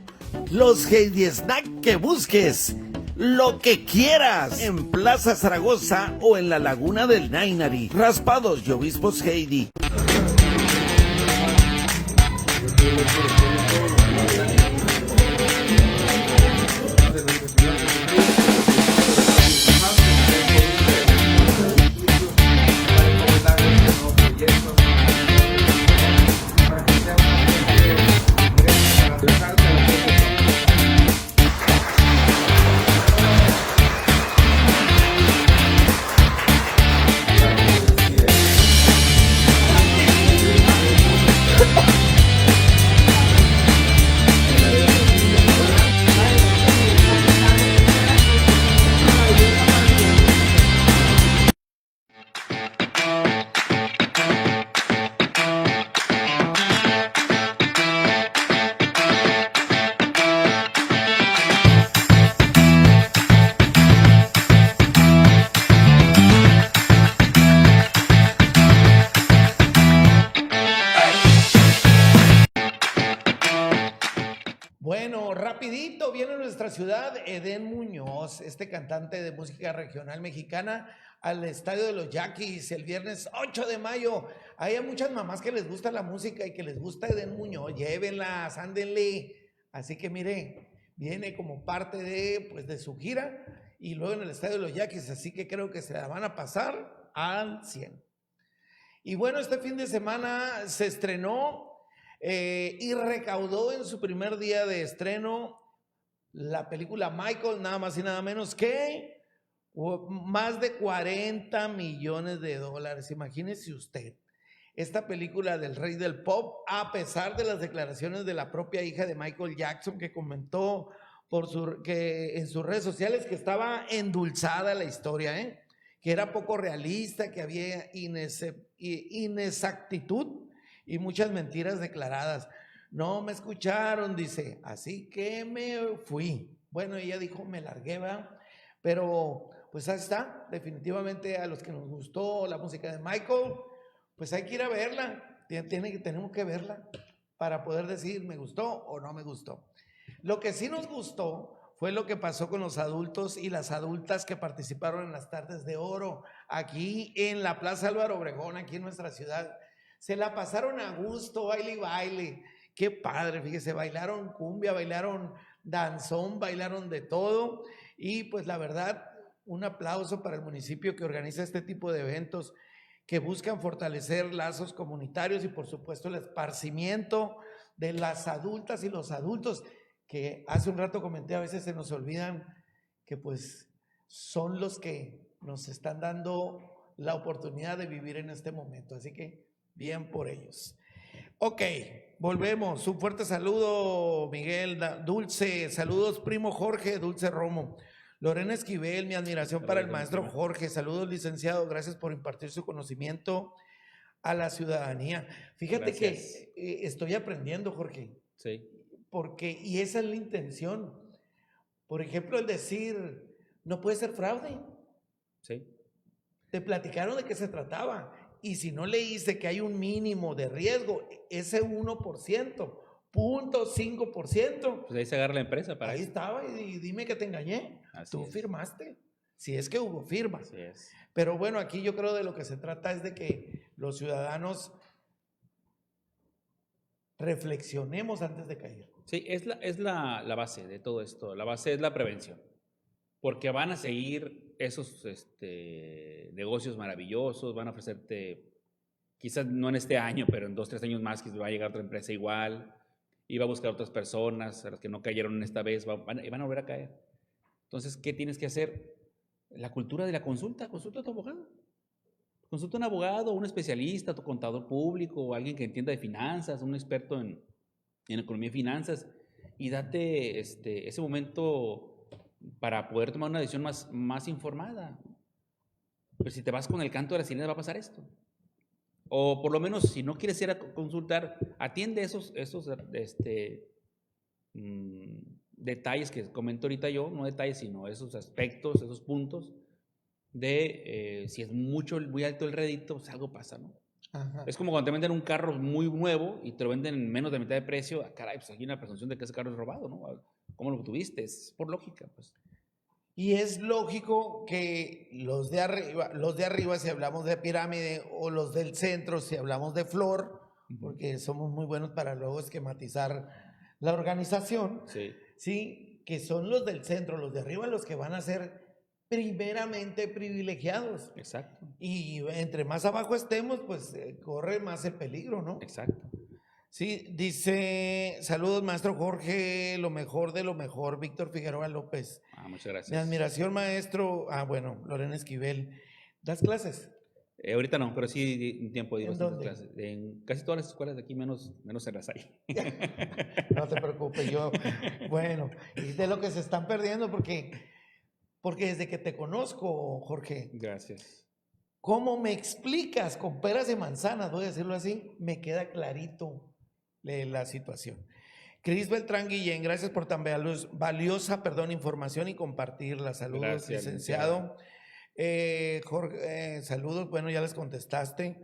Los Heidi snack que busques. Lo que quieras en Plaza Zaragoza o en la Laguna del Nainari. Raspados y Obispos Heidi. Bueno, rapidito viene a nuestra ciudad Edén Muñoz, este cantante de música regional mexicana, al Estadio de los Yaquis el viernes 8 de mayo. Hay muchas mamás que les gusta la música y que les gusta Edén Muñoz, llévenlas, ándenle. Así que mire, viene como parte de su gira y luego en el Estadio de los Yaquis, así que creo que se la van a pasar al 100. Y bueno, este fin de semana se estrenó y recaudó en su primer día de estreno la película Michael, nada más y nada menos que más de 40 millones de dólares. Imagínese usted, esta película del rey del pop, a pesar de las declaraciones de la propia hija de Michael Jackson, que comentó que en sus redes sociales que estaba endulzada la historia, que era poco realista, que había inexactitud y muchas mentiras declaradas. No me escucharon, dice, así que me fui. Bueno, ella dijo, me largué, ¿va? Pero pues ahí está, definitivamente a los que nos gustó la música de Michael, pues hay que ir a verla, tenemos que verla para poder decir me gustó o no me gustó. Lo que sí nos gustó fue lo que pasó con los adultos y las adultas que participaron en las Tardes de Oro, aquí en la Plaza Álvaro Obregón, aquí en nuestra ciudad. Se la pasaron a gusto, baile y baile. Qué padre, fíjese, bailaron cumbia, bailaron danzón, bailaron de todo. Y pues la verdad, un aplauso para el municipio que organiza este tipo de eventos que buscan fortalecer lazos comunitarios y por supuesto el esparcimiento de las adultas y los adultos, que hace un rato comenté, a veces se nos olvidan que pues son los que nos están dando la oportunidad de vivir en este momento. Así que bien por ellos. Ok, volvemos. Un fuerte saludo, Miguel, Dulce. Saludos, primo Jorge, Dulce Romo. Lorena Esquivel, mi admiración para el maestro Jorge. Saludos, licenciado. Gracias por impartir su conocimiento a la ciudadanía. Fíjate que estoy aprendiendo, Jorge. Sí. Y esa es la intención. Por ejemplo, el decir, no puede ser fraude. Sí. Te platicaron de qué se trataba. Y si no leíste que hay un mínimo de riesgo, ese 1%, 0.5%. Pues ahí se agarra la empresa para ahí eso. estaba y dime que te engañé. Así Tú es. firmaste, si es que hubo firmas. Así es. Pero bueno, aquí yo creo de lo que se trata es de que los ciudadanos reflexionemos antes de caer. Sí, es la base de todo esto. La base es la prevención. Porque van a seguir esos negocios maravillosos, van a ofrecerte, quizás no en este año, pero en 2, 3 años más, que va a llegar otra empresa igual, y va a buscar otras personas, a las que no cayeron en esta vez, van a volver a caer. Entonces, ¿qué tienes que hacer? La cultura de la consulta. Consulta a tu abogado. Consulta a un abogado, un especialista, tu contador público, o alguien que entienda de finanzas, un experto en economía y finanzas, y date ese momento para poder tomar una decisión más informada. Pero si te vas con el canto de la sirena va a pasar esto. O por lo menos, si no quieres ir a consultar, atiende esos detalles que comento ahorita yo, no detalles, sino esos aspectos, esos puntos de si es muy alto el rédito, pues algo pasa, ¿no? Ajá. Es como cuando te venden un carro muy nuevo y te lo venden en menos de mitad de precio, caray, pues aquí hay una presunción de que ese carro es robado, ¿no? ¿Cómo lo tuviste? Es por lógica, pues. Y es lógico que los de arriba si hablamos de pirámide, o los del centro si hablamos de flor, porque somos muy buenos para luego esquematizar la organización, Sí. sí, que son los del centro, los de arriba, los que van a ser primeramente privilegiados. Exacto. Y entre más abajo estemos, pues corre más el peligro, ¿no? Exacto. Sí, dice, saludos maestro Jorge, lo mejor de lo mejor, Víctor Figueroa López. Muchas gracias. Mi admiración maestro, bueno, Lorena Esquivel. ¿Das clases? Ahorita no, pero sí un tiempo digo ¿En dónde? clases. En casi todas las escuelas de aquí, menos en las hay. No te preocupes, bueno, y de lo que se están perdiendo, porque desde que te conozco, Jorge, Gracias. ¿cómo me explicas con peras y manzanas, voy a decirlo así? Me queda clarito la situación. Cris Beltrán Guillén, gracias por tan valiosa información y compartirla. Saludos, Gracias, licenciado. Jorge, saludos, bueno, ya les contestaste.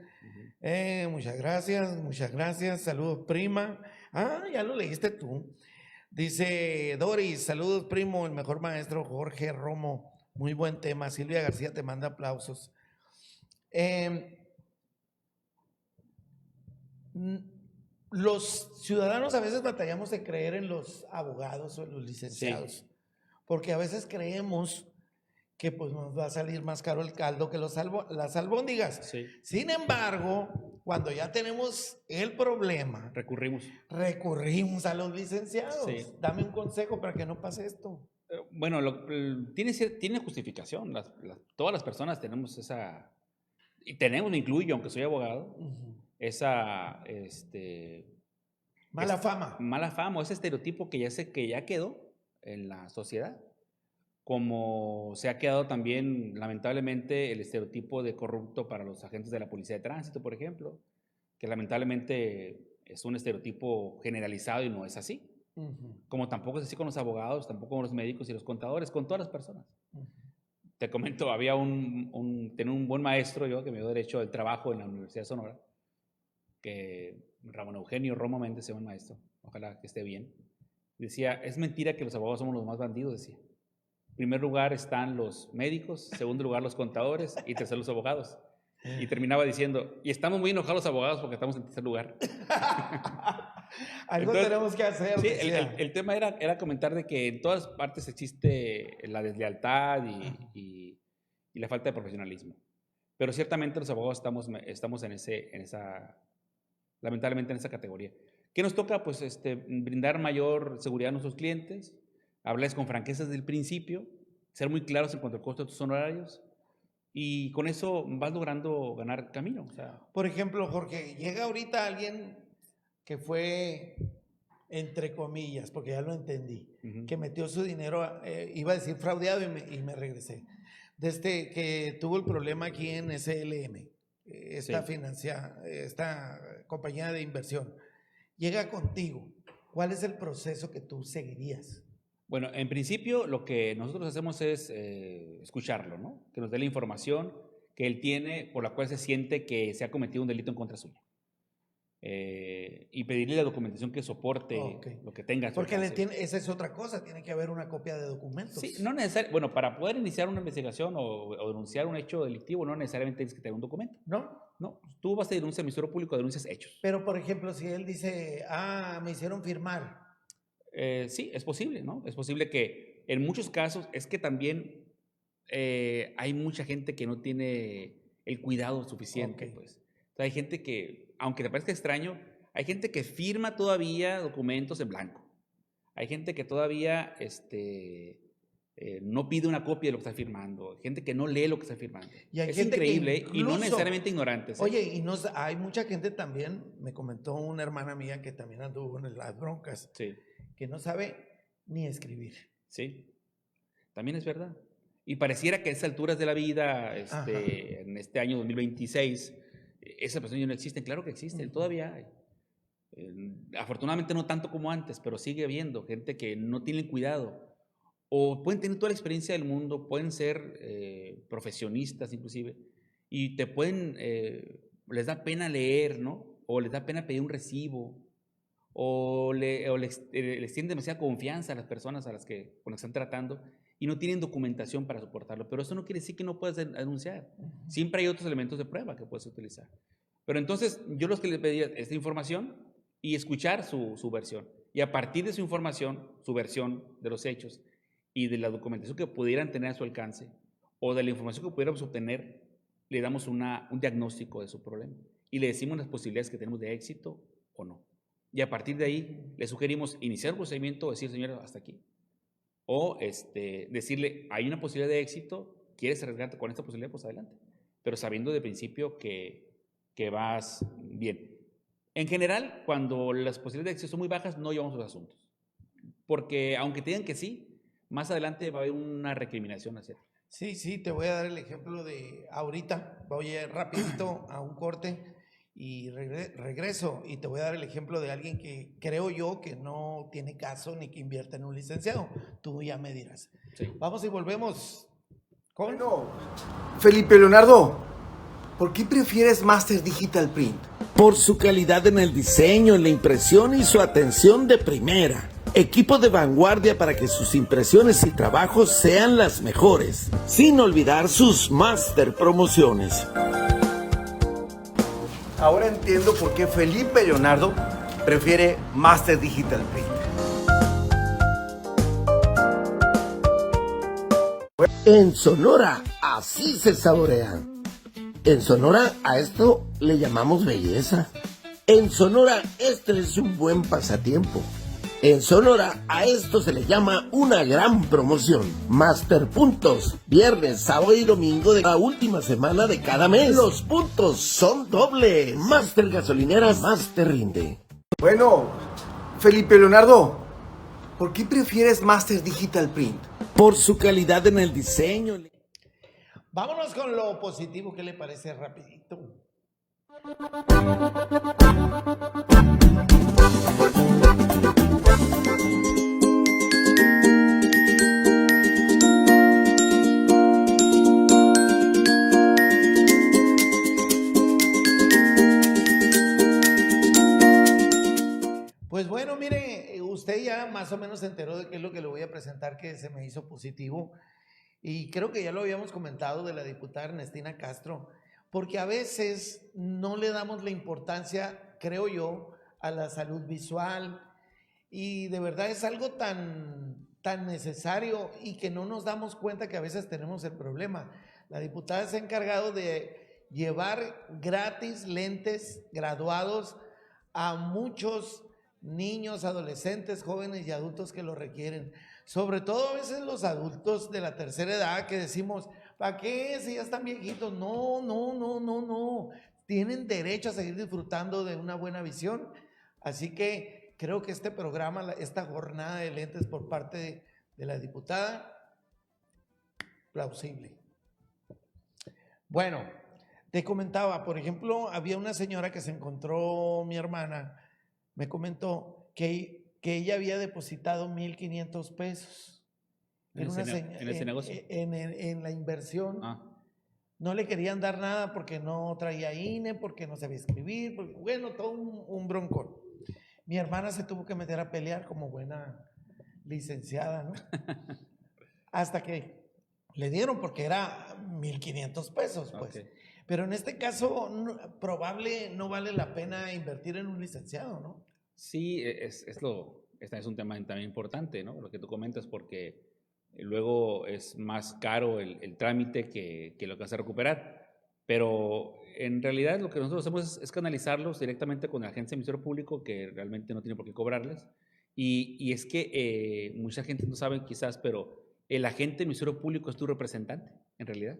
Muchas gracias. Saludos, prima. Ya lo leíste tú. Dice Doris, saludos, primo, el mejor maestro Jorge Romo. Muy buen tema. Silvia García te manda aplausos. Los ciudadanos a veces batallamos de creer en los abogados o en los licenciados, sí, porque a veces creemos que pues nos va a salir más caro el caldo que las albóndigas. Sí. Sin embargo, cuando ya tenemos el problema, recurrimos a los licenciados. Sí. Dame un consejo para que no pase esto. Bueno, tiene justificación. Todas las personas tenemos esa, y me incluyo, aunque soy abogado, esa mala fama. Mala fama, ese estereotipo que ya quedó en la sociedad. Como se ha quedado también, lamentablemente, el estereotipo de corrupto para los agentes de la policía de tránsito, por ejemplo, que lamentablemente es un estereotipo generalizado y no es así. Como tampoco es así con los abogados, tampoco con los médicos y los contadores, con todas las personas. Te comento, había tenía un buen maestro yo que me dio derecho al trabajo en la Universidad de Sonora, que Ramón Eugenio Romo Méndez se llama el maestro, ojalá que esté bien. Decía, es mentira que los abogados somos los más bandidos, decía. En primer lugar están los médicos, en segundo lugar los contadores y tercero los abogados. Y terminaba diciendo, y estamos muy enojados los abogados porque estamos en tercer lugar. Algo tenemos que hacer. Sí, el tema era comentar de que en todas partes existe la deslealtad y la falta de profesionalismo. Pero ciertamente los abogados estamos lamentablemente en esa categoría. ¿Qué nos toca? Pues brindar mayor seguridad a nuestros clientes, hablarles con franqueza desde el principio, ser muy claros en cuanto al costo de tus honorarios, y con eso vas logrando ganar camino. O sea, por ejemplo, Jorge, llega ahorita alguien que fue, entre comillas, porque ya lo entendí, que metió su dinero, iba a decir fraudeado y me regresé, desde que tuvo el problema aquí en SLM, esta compañía de inversión, llega contigo. ¿Cuál es el proceso que tú seguirías? Bueno, en principio lo que nosotros hacemos es escucharlo, ¿no? Que nos dé la información que él tiene por la cual se siente que se ha cometido un delito en contra suya. y pedirle la documentación que soporte lo que tenga. Porque esa es otra cosa, tiene que haber una copia de documentos. Sí, no necesariamente. Bueno, para poder iniciar una investigación o denunciar un hecho delictivo, no necesariamente tienes que tener un documento. No, tú vas a denunciar al Ministerio Público, denuncias hechos. Pero, por ejemplo, si él dice, me hicieron firmar. Sí, es posible, ¿no? Es posible que en muchos casos, es que también hay mucha gente que no tiene el cuidado suficiente, pues. O sea, hay gente que, aunque te parezca extraño, hay gente que firma todavía documentos en blanco. Hay gente que todavía no pide una copia de lo que está firmando. Hay gente que no lee lo que está firmando. Es increíble incluso, y no necesariamente ignorantes. Oye, y hay mucha gente también, me comentó una hermana mía que también anduvo en las broncas, que no sabe ni escribir. Sí, también es verdad. Y pareciera que a esas alturas de la vida, en este año 2026, esas personas ya no existen. Claro que existen, todavía hay. Afortunadamente no tanto como antes, pero sigue habiendo gente que no tiene cuidado. O pueden tener toda la experiencia del mundo, pueden ser profesionistas inclusive, y te pueden, les da pena leer, ¿no? O les da pena pedir un recibo, o les tienen demasiada confianza a las personas con las que están tratando, y no tienen documentación para soportarlo. Pero eso no quiere decir que no puedas denunciar. Siempre hay otros elementos de prueba que puedes utilizar. Pero entonces, yo los que les pedía esta información y escuchar su versión. Y a partir de su información, su versión de los hechos y de la documentación que pudieran tener a su alcance o de la información que pudiéramos obtener, le damos un diagnóstico de su problema y le decimos las posibilidades que tenemos de éxito o no. Y a partir de ahí, le sugerimos iniciar un procedimiento o decir, señora, hasta aquí. O decirle, hay una posibilidad de éxito, ¿quieres arriesgarte con esta posibilidad? Pues adelante. Pero sabiendo de principio que vas bien. En general, cuando las posibilidades de éxito son muy bajas, no llevamos los asuntos. Porque aunque te digan que sí, más adelante va a haber una recriminación hacia ti. Sí, te voy a dar el ejemplo de ahorita. Voy rapidito a un corte y regreso y te voy a dar el ejemplo de alguien que creo yo que no tiene caso ni que invierta en un licenciado. Tú ya me dirás. Sí. Vamos y volvemos con... Bueno, Felipe Leonardo, ¿por qué prefieres Master Digital Print? Por su calidad en el diseño, en la impresión y su atención de primera. Equipo de vanguardia para que sus impresiones y trabajos sean las mejores, sin olvidar sus Master promociones. Ahora entiendo por qué Felipe Leonardo prefiere Master Digital Print. En Sonora, así se saborea. En Sonora, a esto le llamamos belleza. En Sonora, este es un buen pasatiempo. En Sonora, a esto se le llama una gran promoción. Master Puntos, viernes, sábado y domingo de la última semana de cada mes. Los puntos son dobles. Master Gasolineras, Master Rinde. Bueno, Felipe Leonardo, ¿por qué prefieres Master Digital Print? Por su calidad en el diseño. Vámonos con lo positivo, ¿qué le parece rapidito? Pues bueno, mire, usted ya más o menos se enteró de qué es lo que le voy a presentar que se me hizo positivo. Y creo que ya lo habíamos comentado de la diputada Ernestina Castro, porque a veces no le damos la importancia, creo yo, a la salud visual, y de verdad es algo tan necesario y que no nos damos cuenta que a veces tenemos el problema. La diputada se ha encargado de llevar gratis lentes graduados a muchos niños, adolescentes, jóvenes y adultos que lo requieren. Sobre todo a veces los adultos de la tercera edad que decimos, ¿para qué? Si ya están viejitos. No. Tienen derecho a seguir disfrutando de una buena visión. Así que creo que este programa, esta jornada de lentes por parte de la diputada, plausible. Bueno, te comentaba, por ejemplo, había una señora que se encontró, mi hermana, me comentó que ella había depositado 1,500 pesos ¿En ese negocio? en la inversión no le querían dar nada porque no traía INE, porque no sabía escribir, porque, bueno, todo un broncón. Mi hermana se tuvo que meter a pelear como buena licenciada, ¿no? Hasta que le dieron, porque era 1,500 pesos, pues. Ok. Pero en este caso, probable no vale la pena invertir en un licenciado, ¿no? Sí, este es un tema también importante, ¿no? Lo que tú comentas, porque luego es más caro el trámite que lo que vas a recuperar. Pero en realidad lo que nosotros hacemos es canalizarlos directamente con la agencia de Ministerio Público, que realmente no tiene por qué cobrarles. Y es que mucha gente no sabe quizás, pero el agente del Ministerio Público es tu representante, en realidad.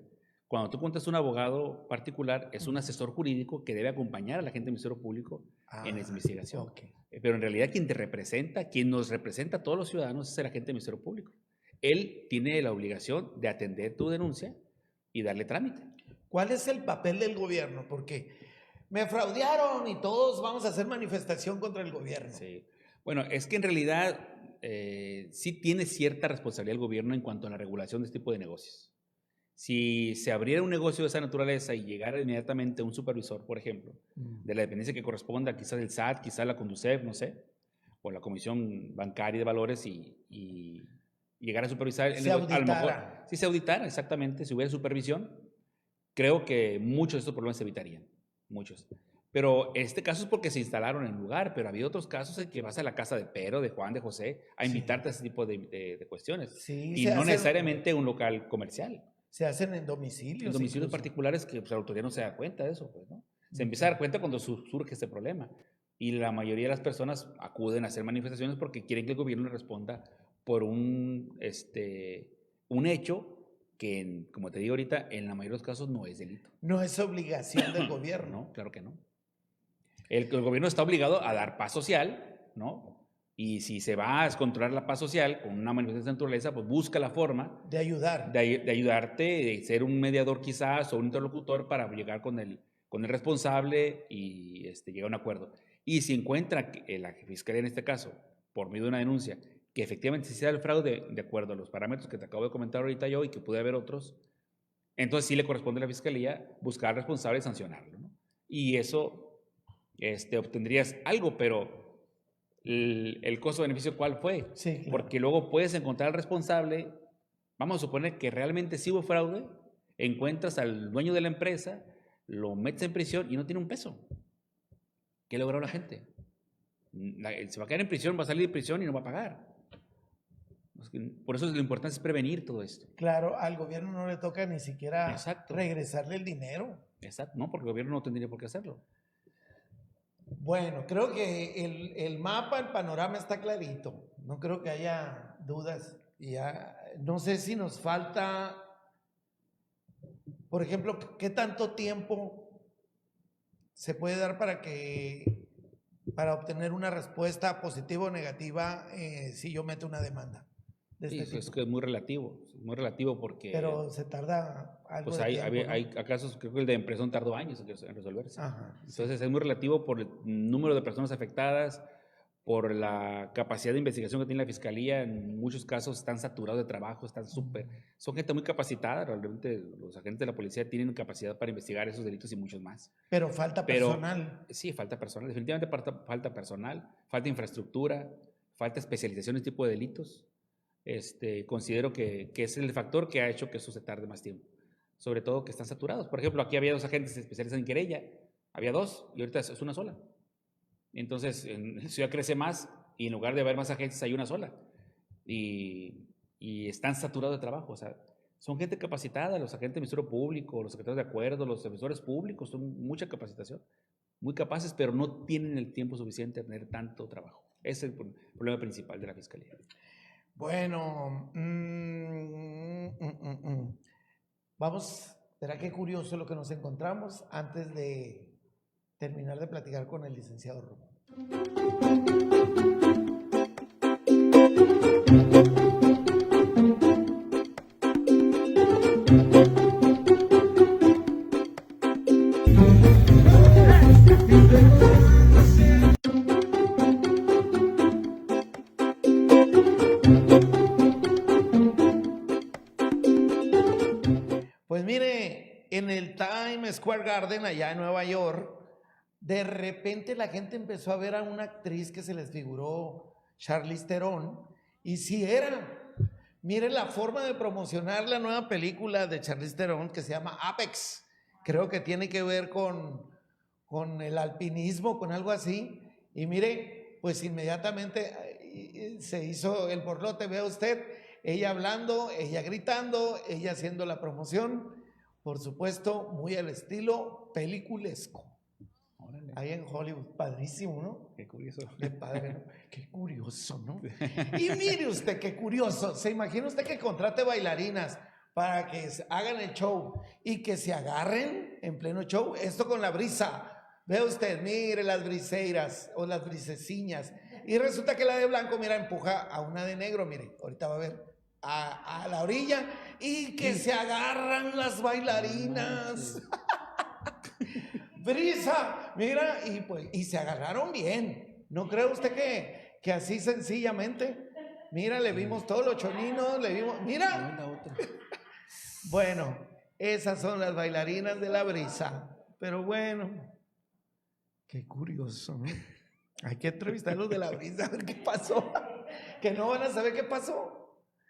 Cuando tú contratas un abogado particular, es un asesor jurídico que debe acompañar al agente del Ministerio Público en esa investigación. Okay. Pero en realidad quien te representa, quien nos representa a todos los ciudadanos es el agente del Ministerio Público. Él tiene la obligación de atender tu denuncia y darle trámite. ¿Cuál es el papel del gobierno? Porque me fraudearon y todos vamos a hacer manifestación contra el gobierno. Sí. Bueno, es que en realidad sí tiene cierta responsabilidad el gobierno en cuanto a la regulación de este tipo de negocios. Si se abriera un negocio de esa naturaleza y llegara inmediatamente un supervisor, por ejemplo, de la dependencia que corresponda, quizás del SAT, quizás la Conducef, no sé, o la Comisión Bancaria de Valores y llegara a supervisar el negocio, a lo mejor, si se auditara, exactamente, si hubiera supervisión, creo que muchos de estos problemas se evitarían, muchos. Pero este caso es porque se instalaron en el lugar, pero había otros casos en que vas a la casa de Pedro, de Juan, de José, a invitarte a ese tipo de cuestiones. Sí, y no necesariamente un local comercial. Se hacen en domicilios. En domicilios particulares que pues, la autoridad no se da cuenta de eso, pues, ¿no? Se empieza a dar cuenta cuando surge este problema. Y la mayoría de las personas acuden a hacer manifestaciones porque quieren que el gobierno les responda por un hecho que, como te digo ahorita, en la mayoría de los casos no es delito. No es obligación del gobierno. No, claro que no. El gobierno está obligado a dar paz social, ¿no? Y si se va a descontrolar la paz social con una manifestación de naturaleza, pues busca la forma de ayudar. De ayudarte, de ser un mediador quizás o un interlocutor para llegar con el responsable y llegar a un acuerdo. Y si encuentra que la fiscalía en este caso, por medio de una denuncia, que efectivamente se da el fraude de acuerdo a los parámetros que te acabo de comentar ahorita yo y que puede haber otros, entonces sí le corresponde a la fiscalía buscar al responsable y sancionarlo, ¿no? Y eso obtendrías algo, pero el costo-beneficio, ¿cuál fue? Sí, claro. Porque luego puedes encontrar al responsable, vamos a suponer que realmente sí hubo fraude, encuentras al dueño de la empresa, lo metes en prisión y no tiene un peso. ¿Qué logró la gente? Se va a quedar en prisión, va a salir de prisión y no va a pagar. Por eso lo importante es prevenir todo esto. Claro, al gobierno no le toca ni siquiera Exacto. regresarle el dinero. Exacto, no, porque el gobierno no tendría por qué hacerlo. Bueno, creo que el mapa, el panorama está clarito. No creo que haya dudas. No sé si nos falta, por ejemplo, ¿qué tanto tiempo se puede dar para obtener una respuesta positiva o negativa si yo meto una demanda? Sí, es que es muy relativo porque... Pero se tarda algo pues de hay, tiempo, ¿no? hay casos, creo que el de Empresón tardó años en resolverse. Ajá, Entonces es muy relativo por el número de personas afectadas, por la capacidad de investigación que tiene la fiscalía. En muchos casos están saturados de trabajo, son gente muy capacitada. Realmente los agentes de la policía tienen capacidad para investigar esos delitos y muchos más. Pero falta personal. Sí, falta personal. Definitivamente falta personal, falta infraestructura, falta especialización en este tipo de delitos. Considero que es el factor que ha hecho que eso se tarde más tiempo. Sobre todo que están saturados. Por ejemplo, aquí había 2 agentes especializados en querella. Había 2 y ahorita es una sola. Entonces, en la ciudad crece más y en lugar de haber más agentes hay una sola. Y están saturados de trabajo. O sea, son gente capacitada, los agentes del Ministerio Público, los secretarios de acuerdo, los defensores públicos, son mucha capacitación. Muy capaces, pero no tienen el tiempo suficiente de tener tanto trabajo. Ese es el problema principal de la fiscalía. Bueno, vamos, verá qué curioso lo que nos encontramos antes de terminar de platicar con el licenciado Romo. Pues mire, en el Madison Square Garden, allá en Nueva York, de repente la gente empezó a ver a una actriz que se les figuró Charlize Theron, y sí era. Miren la forma de promocionar la nueva película de Charlize Theron que se llama Apex. Creo que tiene que ver con el alpinismo, con algo así. Y mire, pues inmediatamente se hizo el borlote, vea usted, ella hablando, ella gritando, ella haciendo la promoción, por supuesto, muy al estilo peliculesco. Órale. Ahí en Hollywood, padrísimo, ¿no? Qué curioso. Qué padre, ¿no? Qué curioso, ¿no? Y mire usted, qué curioso. ¿Se imagina usted que contrate bailarinas para que hagan el show y que se agarren en pleno show? Esto con la brisa. Ve usted, mire las briseiras o las briseciñas. Y resulta que la de blanco, mira, empuja a una de negro, mire, ahorita va a ver, a la orilla, y que se agarran las bailarinas. Brisa, mira, y se agarraron bien. ¿No cree usted que así sencillamente? Mira, le vimos todos los choninos, le vimos, mira. Bueno, esas son las bailarinas de la brisa. Pero bueno, qué curioso, ¿no? Hay que entrevistarlos de la brisa a ver qué pasó. Que no van a saber qué pasó.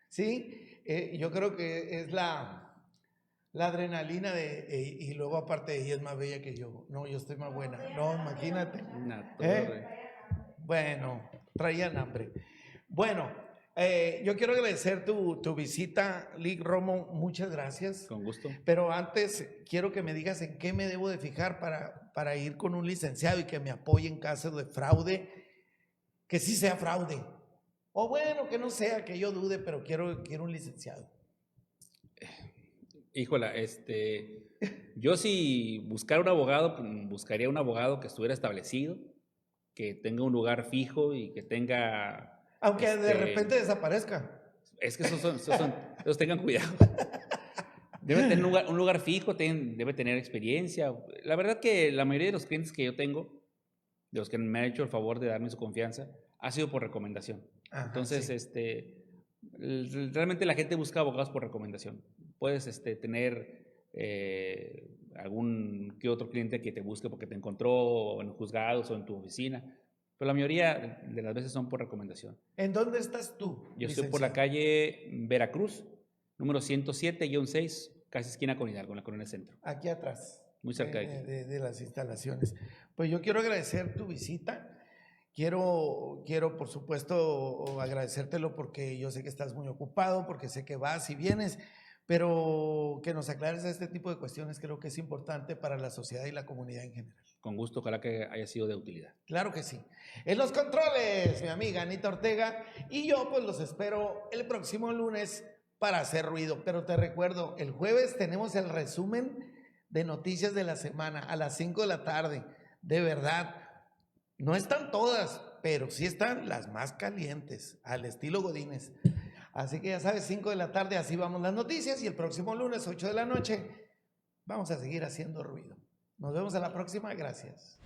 Sí, yo creo que es la adrenalina y luego aparte ella es más bella que yo. No, yo estoy más buena. No, imagínate. Una torre. Bueno, traían hambre. Bueno, yo quiero agradecer tu visita, Lic Romo. Muchas gracias. Con gusto. Pero antes quiero que me digas en qué me debo de fijar para ir con un licenciado y que me apoye en caso de fraude, que sí sea fraude. O bueno, que no sea, que yo dude, pero quiero un licenciado. Híjola, yo si buscara un abogado, buscaría un abogado que estuviera establecido, que tenga un lugar fijo y que tenga... Aunque de repente desaparezca. Es que esos tengan cuidado. Debe tener un lugar fijo, debe tener experiencia. La verdad que la mayoría de los clientes que yo tengo, de los que me han hecho el favor de darme su confianza, ha sido por recomendación. Ajá, Entonces, sí. realmente la gente busca abogados por recomendación. Puedes tener algún que otro cliente que te busque porque te encontró en juzgados o en tu oficina, pero la mayoría de las veces son por recomendación. ¿En dónde estás tú? Yo estoy por la calle Veracruz, número 107-6, casi esquina con Hidalgo, en la Colonia Centro. Aquí atrás. Muy cerca de aquí. De las instalaciones. Pues yo quiero agradecer tu visita. Quiero, por supuesto, agradecértelo porque yo sé que estás muy ocupado, porque sé que vas y vienes, pero que nos aclares este tipo de cuestiones creo que es importante para la sociedad y la comunidad en general. Con gusto, ojalá que haya sido de utilidad. Claro que sí. En los controles, mi amiga Anita Ortega, y yo pues los espero el próximo lunes para hacer ruido. Pero te recuerdo, el jueves tenemos el resumen de noticias de la semana a las 5 de la tarde. De verdad, no están todas, pero sí están las más calientes, al estilo Godínez. Así que ya sabes, 5 de la tarde, así vamos las noticias, y el próximo lunes, 8 de la noche, vamos a seguir haciendo ruido. Nos vemos a la próxima, gracias.